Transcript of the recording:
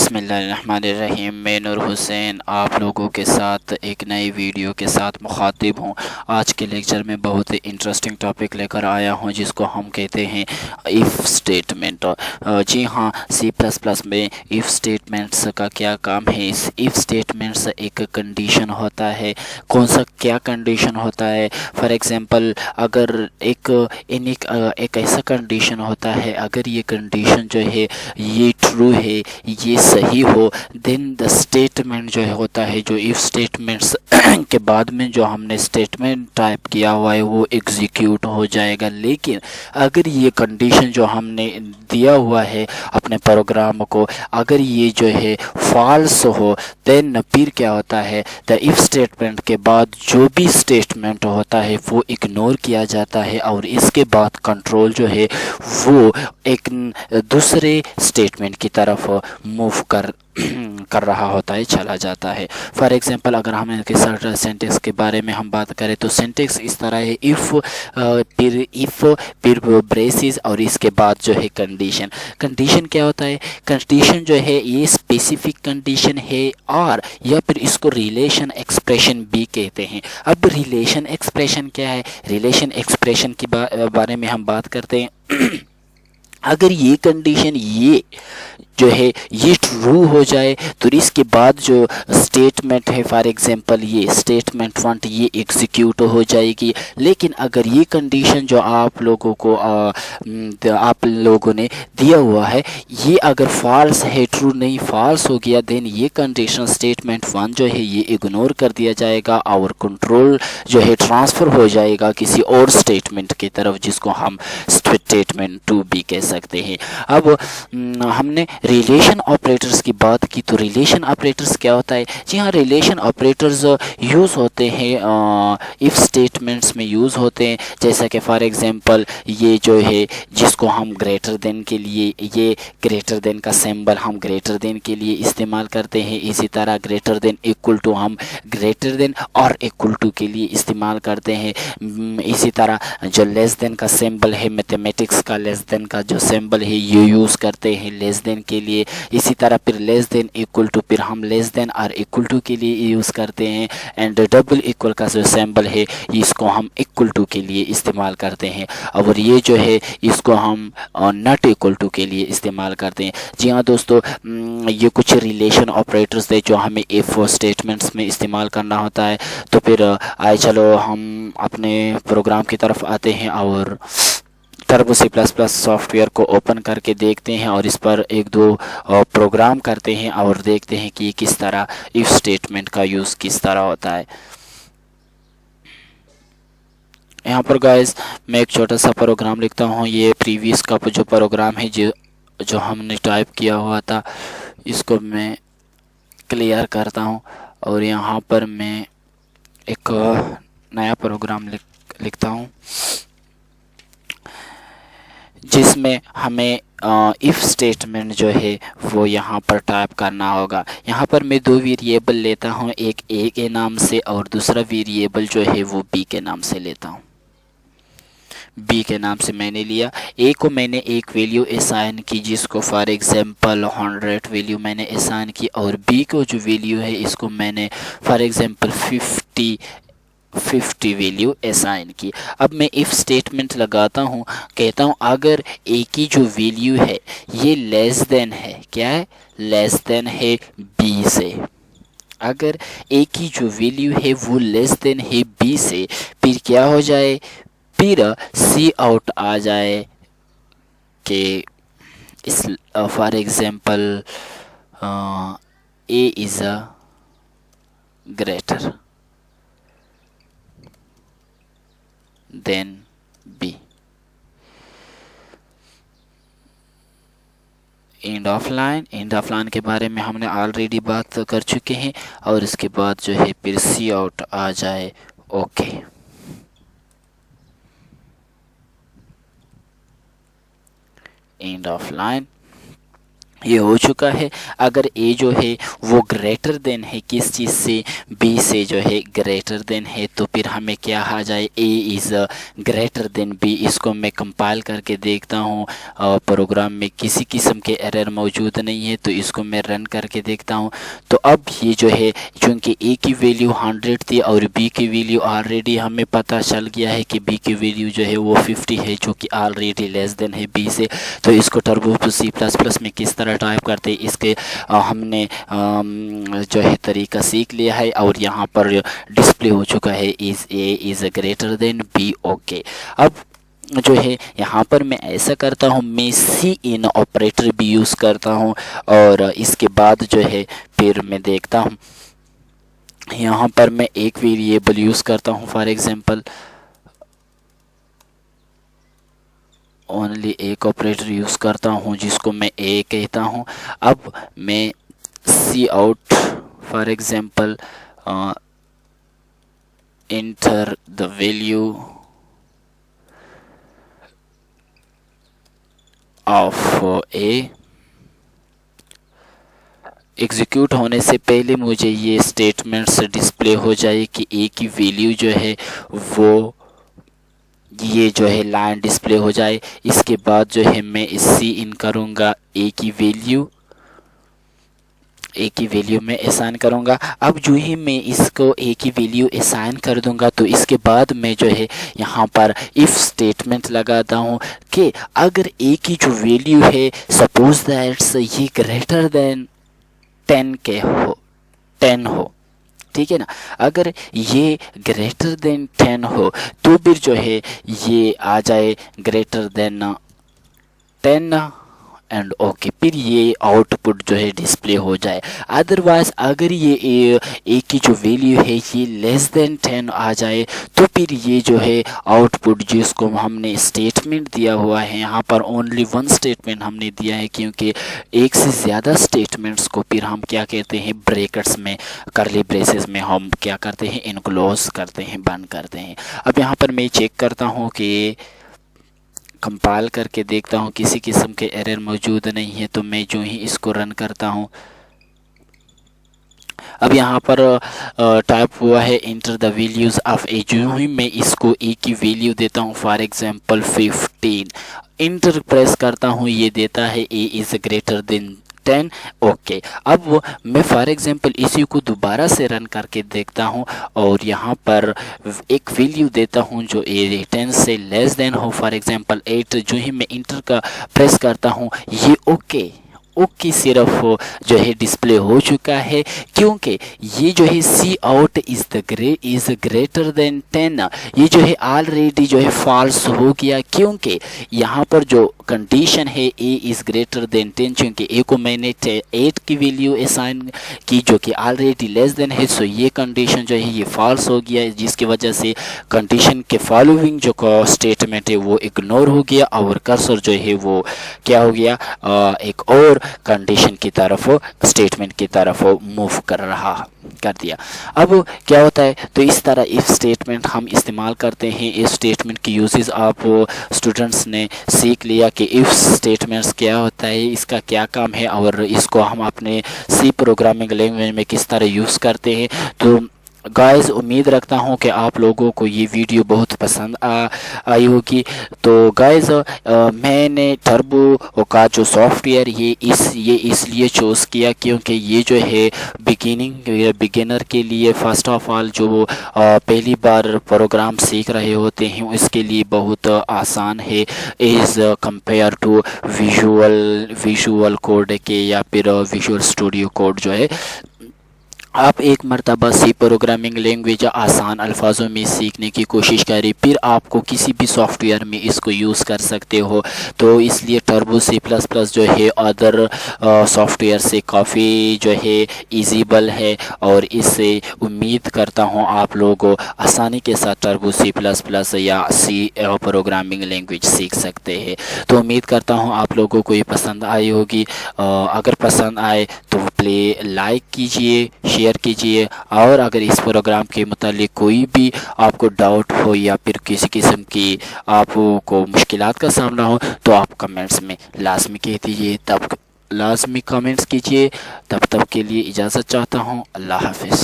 बिस्मिल्लाहिर्रहमानिर्रहीम। मैं नूर हुसैन आप लोगों के साथ एक नई वीडियो के साथ मुखातिब हूँ। आज के लेक्चर में बहुत ही इंटरेस्टिंग टॉपिक लेकर आया हूँ जिसको हम कहते हैं इफ़ स्टेटमेंट। जी हाँ, सी प्लस प्लस में इफ़ स्टेटमेंट्स का क्या काम है। इस इफ़ स्टेटमेंट्स एक कंडीशन होता है। कौन सा क्या कंडीशन होता है? फॉर एग्ज़ाम्पल, अगर एक ऐसा कंडीशन होता है, अगर ये कंडीशन जो है ये ट्रू है, ये सही हो, देन द स्टेटमेंट जो होता है, जो इफ स्टेटमेंट्स के बाद में जो हमने स्टेटमेंट टाइप किया हुआ है वो एग्जीक्यूट हो जाएगा। लेकिन अगर ये कंडीशन जो हमने दिया हुआ है अपने प्रोग्राम को, अगर ये जो है फॉल्स हो, देन फिर क्या होता है, द इफ स्टेटमेंट के बाद जो भी स्टेटमेंट होता है वो इग्नोर किया जाता है और इसके बाद कंट्रोल जो है वो एक दूसरे स्टेटमेंट की तरफ मूव कर रहा होता है, चला जाता है। फॉर एग्जांपल, अगर हम इनके सेंटेक्स के बारे में हम बात करें तो सेंटेक्स इस तरह है, फिर ब्रेसेस और इसके बाद जो है कंडीशन। कंडीशन क्या होता है? कंडीशन जो है ये स्पेसिफिक कंडीशन है और या फिर इसको रिलेशन एक्सप्रेशन भी कहते हैं। अब रिलेशन एक्सप्रेशन क्या है? रिलेशन एक्सप्रेशन के बारे में हम बात करते हैं। अगर ये कंडीशन ये जो है ये ट्रू हो जाए तो इसके बाद जो स्टेटमेंट है, फॉर एग्जांपल ये स्टेटमेंट 1 ये एग्जीक्यूट हो जाएगी। लेकिन अगर ये कंडीशन जो आप लोगों ने दिया हुआ है ये अगर फॉल्स है, ट्रू नहीं फॉल्स हो गया, देन ये कंडीशन स्टेटमेंट 1 जो है ये इग्नोर कर दिया जाएगा और कंट्रोल जो है ट्रांसफ़र हो जाएगा किसी और स्टेटमेंट की तरफ जिसको हम स्टेटमेंट 2 भी कह सकते हैं। अब हमने रिलेशन ऑपरेटर्स की बात की तो रिलेशन ऑपरेटर्स क्या होता है? जी हाँ, रिलेशन ऑपरेटर्स यूज़ होते हैं इफ़ स्टेटमेंट्स में यूज़ होते हैं। जैसा कि फॉर एग्जांपल ये जो है जिसको हम ग्रेटर देन के लिए, ये ग्रेटर देन का सिंबल हम ग्रेटर देन के लिए इस्तेमाल करते हैं। इसी तरह ग्रेटर देन इक्वल टू हम ग्रेटर देन और इक्वल टू के लिए इस्तेमाल करते हैं। इसी तरह जो लेस देन का सिंबल है, मैथमेटिक्स का लेस देन का जो सिंबल है ये यूज़ करते हैं लेस देन के लिए। इसी तरह फिर लेस देन इक्वल टू फिर हम लेस देन और इक्वल टू के लिए यूज़ करते हैं। एंड डबल इक्वल का जो सिंबल है इसको हम इक्वल टू के लिए इस्तेमाल करते हैं और ये जो है इसको हम नॉट इक्वल टू के लिए इस्तेमाल करते हैं। जी हाँ दोस्तों, ये कुछ रिलेशन ऑपरेटर्स थे जो हमें इफ स्टेटमेंट्स में इस्तेमाल करना होता है। तो फिर आए चलो हम अपने प्रोग्राम की तरफ आते हैं और Turbo C plus plus software को ओपन करके देखते हैं और इस पर एक दो प्रोग्राम करते हैं और देखते हैं कि किस तरह इफ स्टेटमेंट का यूज़ किस तरह होता है। यहाँ पर गाइस मैं एक छोटा सा प्रोग्राम लिखता हूँ। ये प्रीवियस का जो प्रोग्राम है जो हमने टाइप किया हुआ था इसको मैं क्लियर करता हूँ और यहाँ पर मैं एक नया प्रोग्राम लिखता हूँ जिसमें हमें इफ़ स्टेटमेंट जो है वो यहाँ पर टाइप करना होगा। यहाँ पर मैं दो वेरिएबल लेता हूँ, एक ए के नाम से और दूसरा वेरिएबल जो है वो बी के नाम से लेता हूँ। बी के नाम से मैंने लिया। ए को मैंने एक वैल्यू असाइन की जिसको फॉर एग्जांपल 100 वैल्यू मैंने असाइन की और बी को जो वैल्यू है इसको मैंने फॉर एग्जांपल 50 वैल्यू असाइन की। अब मैं इफ़ स्टेटमेंट लगाता हूँ, कहता हूँ अगर ए की जो वैल्यू है ये लेस देन है, क्या है? लेस देन है बी से। अगर ए की जो वैल्यू है वो लेस देन है बी से, फिर क्या हो जाए? फिर सी आउट आ जाए कि इस for example A is a greater than B. End of line के बारे में हमने ऑलरेडी बात कर चुके हैं और इसके बाद जो है फिर सी आउट आ जाए ओके। एंड ऑफ लाइन ये हो चुका है। अगर ए जो है वो ग्रेटर देन है किस चीज़ से, बी से जो है ग्रेटर देन है, तो फिर हमें क्या आ जाए, A is greater than B. इसको मैं कंपाइल करके देखता हूँ, प्रोग्राम में किसी किस्म के एरर मौजूद नहीं है, तो इसको मैं रन करके देखता हूँ। तो अब ये जो है चूँकि ए की वैल्यू 100 थी और बी की वैल्यू ऑलरेडी हमें पता चल गया है कि बी की वैल्यू जो है वो 50 है, जो कि ऑलरेडी लेस देन है बी से। तो इसको टर्बो C++ में किस तरह टाइप करते हैं, इसके हमने जो है तरीका सीख लिया है और यहाँ पर डिस्प्ले हो चुका है, is A is greater than B. Okay, अब जो है यहाँ पर मैं ऐसा करता हूँ, मैं सी इन ऑपरेटर भी यूज़ करता हूँ और इसके बाद जो है फिर मैं देखता हूँ यहाँ पर मैं एक वेरिएबल यूज़ करता हूँ, फॉर एग्जांपल ओनली एक ऑपरेटर यूज़ करता हूँ जिसको मैं ए कहता हूँ। अब मैं C out for example enter the value of a. Execute होने से पहले मुझे ये स्टेटमेंट्स डिस्प्ले हो जाए कि ए की वैल्यू जो है वो ये जो है लाइन डिस्प्ले हो जाए। इसके बाद जो है मैं इस सी इन करूँगा, ए की वैल्यू मैं असाइन करूँगा। अब जो ही मैं इसको ए की वैल्यू असाइन कर दूँगा तो इसके बाद मैं जो है यहाँ पर इफ़ स्टेटमेंट लगाता हूँ कि अगर ए की जो वैल्यू है सपोज दैट्स ये ग्रेटर देन 10 हो, ठीक है ना। अगर ये ग्रेटर देन 10 हो तो फिर जो है ये आ जाए ग्रेटर देन 10 एंड ओके, फिर ये आउटपुट जो है डिस्प्ले हो जाए। अदरवाइज अगर ये ए की जो वैल्यू है ये लेस देन 10 आ जाए तो फिर ये जो है आउटपुट जिसको हमने स्टेटमेंट दिया हुआ है, यहाँ पर ओनली वन स्टेटमेंट हमने दिया है क्योंकि एक से ज़्यादा स्टेटमेंट्स को फिर हम क्या कहते हैं, ब्रैकेट्स में करली ब्रेसेस में हम क्या करते हैं, इनक्लोज करते हैं, बंद करते हैं। अब यहाँ पर मैं चेक करता हूँ कि कंपाइल करके देखता हूँ किसी किस्म के एरर मौजूद नहीं है, तो मैं जो ही इसको रन करता हूँ अब यहाँ पर टाइप हुआ है इंटर द वैल्यूज़ ऑफ ए। जो ही मैं इसको ए की वैल्यू देता हूँ फॉर एग्जांपल 15, इंटर प्रेस करता हूँ, ये देता है ए इज़ ग्रेटर देन 10। ओके, अब मैं फॉर एग्जांपल इसी को दोबारा से रन करके देखता हूँ और यहाँ पर एक वैल्यू देता हूँ जो ए 10 से लेस देन हो, फॉर एग्जांपल 8। जो ही मैं इंटर का प्रेस करता हूँ ये ओके सिर्फ जो है डिस्प्ले हो चुका है क्योंकि ये जो है सी आउट इज़ ग्रेटर देन 10 ये जो है ऑलरेडी जो है फॉल्स हो गया क्योंकि यहाँ पर जो कंडीशन है ए इज़ ग्रेटर देन 10, चूँकि ए को मैंने 8 की वैल्यू असाइन की जो कि ऑलरेडी लेस देन है, सो ये कंडीशन जो है ये फॉल्स हो गया, जिसकी वजह से कंडीशन के फॉलोइंग जो स्टेटमेंट है वो इग्नोर हो गया और कर्सर जो है वो क्या हो गया, एक और कंडीशन की तरफ, स्टेटमेंट की तरफ मूव कर दिया। अब क्या होता है, तो इस तरह इफ स्टेटमेंट हम इस्तेमाल करते हैं। इफ स्टेटमेंट की यूजेस आप स्टूडेंट्स ने सीख लिया कि इफ स्टेटमेंट्स क्या होता है, इसका क्या काम है और इसको हम अपने सी प्रोग्रामिंग लैंग्वेज में किस तरह यूज़ करते हैं। तो गाइस उम्मीद रखता हूं कि आप लोगों को ये वीडियो बहुत पसंद आई होगी। तो गाइस मैंने टर्बो का जो सॉफ्टवेयर ये इसलिए चूज़ किया क्योंकि ये जो है बिगिनर के लिए फर्स्ट ऑफ ऑल जो पहली बार प्रोग्राम सीख रहे होते हैं इसके लिए बहुत आसान है as compare to visual code के या फिर विजुअल स्टूडियो कोड जो है। आप एक मरतबा सी प्रोग्रामिंग लैंग्वेज आसान अल्फाजों में सीखने की कोशिश करें, फिर आपको किसी भी सॉफ्टवेयर में इसको यूज़ कर सकते हो। तो इसलिए टर्बो C++ जो है अदर सॉफ्टवेयर से काफ़ी जो है ईजीबल है और इससे उम्मीद करता हूँ आप लोग आसानी के साथ टर्बो C++ या सी प्रोग्रामिंग लैंग्वेज सीख सकते हैं। तो उम्मीद करता हूँ आप लोगों को ये पसंद आई होगी। अगर पसंद आए तो लाइक कीजिए, शेयर कीजिए और अगर इस प्रोग्राम के मुतालिक कोई भी आपको डाउट हो या फिर किसी किस्म की आपको मुश्किलात का सामना हो तो आप कमेंट्स में लाजमी कह दीजिए। तब लाजमी कमेंट्स कीजिए। तब तक के लिए इजाज़त चाहता हूँ। अल्लाह हाफिज़।